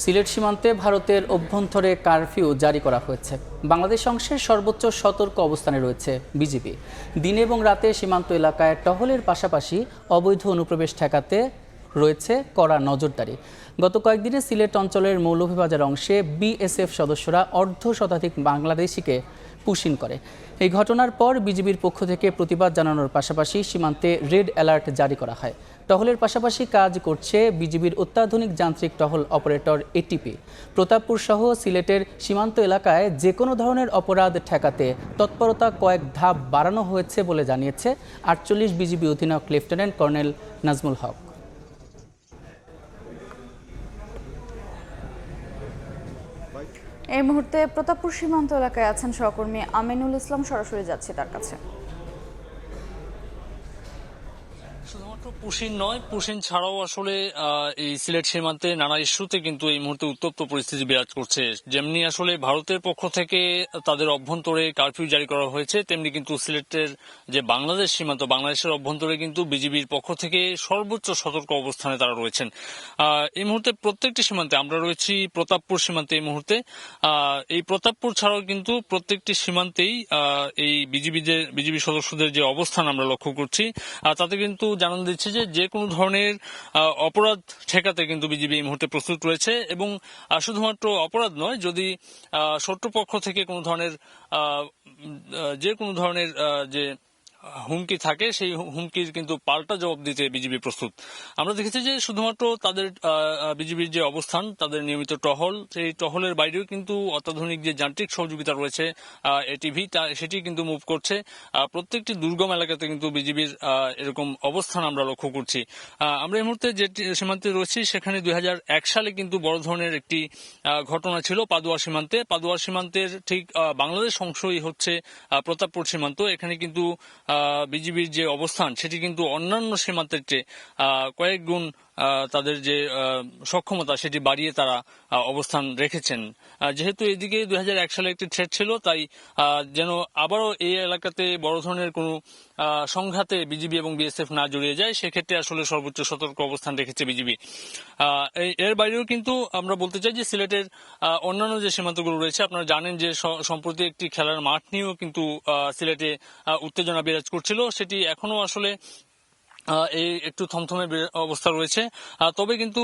সিলেট সীমান্তে ভারতের অভ্যন্তরে কারফিউ জারি করা হয়েছে। বাংলাদেশ অংশের সর্বোচ্চ সতর্ক অবস্থানে রয়েছে বিজিবি। দিনে এবং রাতে সীমান্ত এলাকায় টহলের পাশাপাশি অবৈধ অনুপ্রবেশ ঠেকাতে রয়েছে কড়া নজরদারি। গত কয়েকদিনে সিলেট অঞ্চলের মৌলভীবাজার অংশে বিএসএফ সদস্যরা অর্ধশতাধিক বাংলাদেশিকে পুশিন করে। এই ঘটনার পর বিজিবির পক্ষ থেকে প্রতিবাদ জানানোর পাশাপাশি সীমান্তে রেড অ্যালার্ট জারি করা হয়। টহলের পাশাপাশি কাজ করছে বিজিবির অত্যাধুনিক যান্ত্রিক টহল অপারেটর এটিপি। প্রতাপপুর সহ সিলেটের সীমান্ত এলাকায় যে কোনো ধরনের অপরাধ ঠেকাতে তৎপরতা কয়েক ধাপ বাড়ানো হয়েছে বলে জানিয়েছে ৪৮ বিজিবি অধিনায়ক লেফটেন্যান্ট কর্নেল নাজমুল হক। এই মুহূর্তে প্রতাপপুর সীমান্ত এলাকায় আছেন সহকর্মী আমিনুল ইসলাম, সরাসরি যাচ্ছে তার কাছে। শুধুমাত্র পুশিন নয়, পুশিন ছাড়াও আসলে এই সিলেট সীমান্তে নানা ইস্যুতে কিন্তু এই মুহূর্তে উত্তপ্ত পরিস্থিতি বিরাজ করছে। যেমনি আসলে ভারতের পক্ষ থেকে তাদের অভ্যন্তরে কারফিউ জারি করা হয়েছে, তেমনি কিন্তু সিলেটের যে বাংলাদেশ সীমান্ত, বাংলাদেশের অভ্যন্তরে কিন্তু বিজিবির পক্ষ থেকে সর্বোচ্চ সতর্ক অবস্থানে তারা রয়েছেন। এই মুহূর্তে প্রত্যেকটি সীমান্তে আমরা রয়েছি প্রতাপপুর সীমান্তে। এই মুহূর্তে এই প্রতাপপুর ছাড়াও কিন্তু প্রত্যেকটি সীমান্তেই এই বিজিবি সদস্যদের যে অবস্থান আমরা লক্ষ্য করছি, তাতে কিন্তু জানানো দিচ্ছে যে কোনো ধরনের অপরাধ ঠেকাতে কিন্তু বিজিবি এই মুহূর্তে প্রস্তুত রয়েছে। এবং শুধুমাত্র অপরাধ নয়, যদি শত্রুপক্ষ থেকে কোনো ধরনের যে কোনো ধরনের যে হুমকি থাকে, সেই হুমকির কিন্তু পাল্টা জবাব দিতে বিজিবি প্রস্তুত। আমরা দেখেছি যে শুধুমাত্র তাদের বিজিবির যে অবস্থান, তাদের নিয়মিত টহল, সেই টহলের বাইরেও কিন্তু অত্যাধুনিক যে যান্ত্রিক সহযোগিতা রয়েছে এটিভি, সেটি কিন্তু মুভ করছে। প্রত্যেকটি দুর্গম এলাকাতে কিন্তু বিজিবির এরকম অবস্থান আমরা লক্ষ্য করছি। আমরা এই মুহূর্তে যে সীমান্তে রয়েছি সেখানে 2001 সালে কিন্তু বড় ধরনের একটি ঘটনা ছিল পাদুয়া সীমান্তে। পাদুয়া সীমান্তের ঠিক বাংলাদেশ অংশই হচ্ছে প্রতাপপুর সীমান্ত। এখানে কিন্তু বিজিবির যে অবস্থান সেটি কিন্তু অন্যান্য সীমান্তের চেয়ে কয়েক গুণ তাদের যে সক্ষমতা সেটি বাড়িয়ে তারা অবস্থান রেখেছেন। যেহেতু এদিকে 2001 সালে একটি থ্রেট ছিল, তাই যেন আবারও এই এলাকাতে বড় ধরনের কোনো সংঘাতে বিজিবি এবং বিএসএফ না জড়িয়ে যায়, সেক্ষেত্রে আসলে সর্বোচ্চ সতর্ক অবস্থান রেখেছে বিজিবি। এর বাইরেও কিন্তু আমরা বলতে চাই যে সিলেটের অন্যান্য যে সীমান্তগুলো রয়েছে, আপনারা জানেন যে সম্প্রতি একটি খেলার মাঠ নিয়েও কিন্তু সিলেটে উত্তেজনা বিরাজ করছিল। সেটি এখনো আসলে এই একটু থমথমে অবস্থা রয়েছে। তবে কিন্তু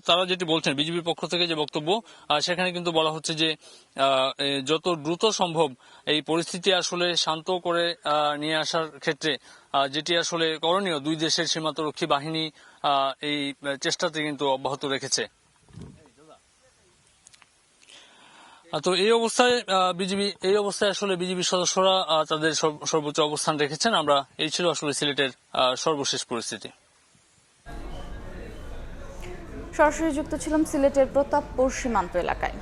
তারা যেটি বলছেন, বিজিবির পক্ষ থেকে যে বক্তব্য, সেখানে কিন্তু বলা হচ্ছে যে যত দ্রুত সম্ভব এই পরিস্থিতি আসলে শান্ত করে নিয়ে আসার ক্ষেত্রে যেটি আসলে করণীয়, দুই দেশের সীমান্তরক্ষী বাহিনী এই চেষ্টাতে কিন্তু অব্যাহত রেখেছে। তো এই অবস্থায় আসলে বিজিবির সদস্যরা তাদের সর্বোচ্চ অবস্থান রেখেছেন। এই ছিল আসলে সিলেটের সর্বশেষ পরিস্থিতি। সরাসরি যুক্ত ছিলাম সিলেটের প্রতাপপুর সীমান্ত এলাকায়।